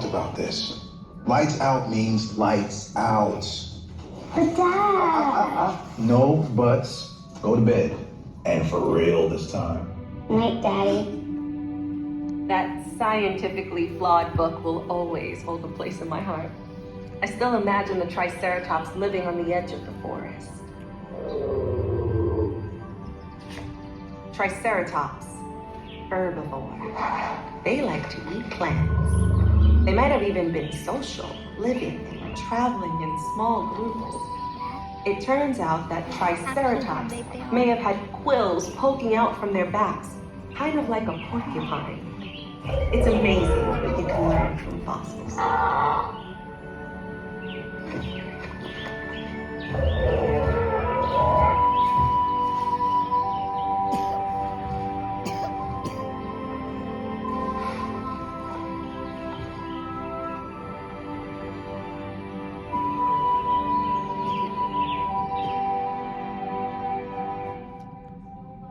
talked about this. Lights out means lights out. But Dad. No buts. Go to bed. And for real this time. Night, Daddy. That scientifically flawed book will always hold a place in my heart. I still imagine the Triceratops living on the edge of the forest. Triceratops, herbivore. They like to eat plants. They might have even been social, living and traveling in small groups. It turns out that Triceratops may have had quills poking out from their backs, kind of like a porcupine. It's amazing what you can learn from fossils.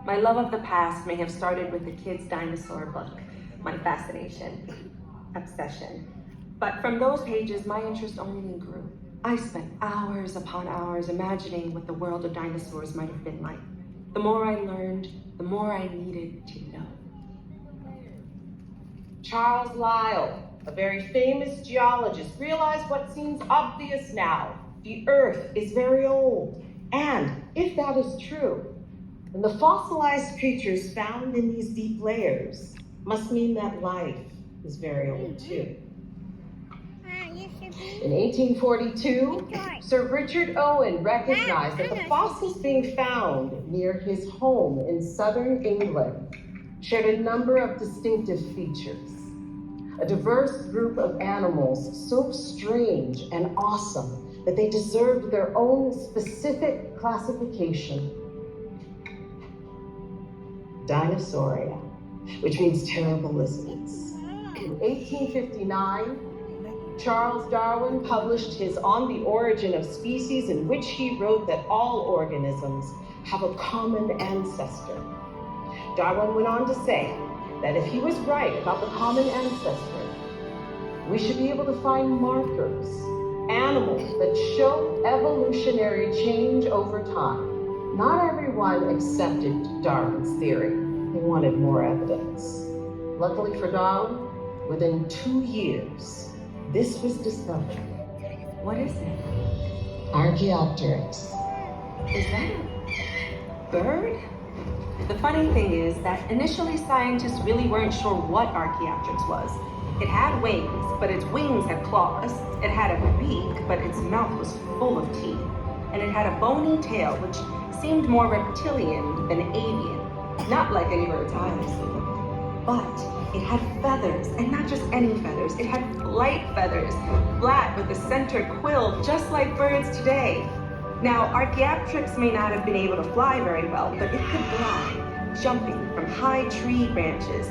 My love of the past may have started with the kids' Dinosaur book, my fascination, obsession. But from those pages, my interest only grew. I spent hours upon hours imagining what the world of dinosaurs might have been like. The more I learned, the more I needed to know. Charles Lyell, a very famous geologist, realized what seems obvious now. The Earth is very old. And if that is true, then the fossilized creatures found in these deep layers must mean that life is very old too. In 1842, Sir Richard Owen recognized that the fossils being found near his home in southern England shared a number of distinctive features. A diverse group of animals so strange and awesome that they deserved their own specific classification. Dinosauria, which means terrible lizards. In 1859, Charles Darwin published his On the Origin of Species, in which he wrote that all organisms have a common ancestor. Darwin went on to say that if he was right about the common ancestor, we should be able to find markers, animals that show evolutionary change over time. Not everyone accepted Darwin's theory. They wanted more evidence. Luckily for Darwin, within 2 years, this was discovered. What is it? Archaeopteryx. Is that a bird? The funny thing is that initially scientists really weren't sure what Archaeopteryx was. It had wings, but its wings had claws. It had a beak, but its mouth was full of teeth. And it had a bony tail, which seemed more reptilian than avian. Not like any birds I've seen. But it had feathers, and not just any feathers. It had light feathers, flat with a center quill, just like birds today. Now, Archaeopteryx may not have been able to fly very well, but it could glide, jumping from high tree branches.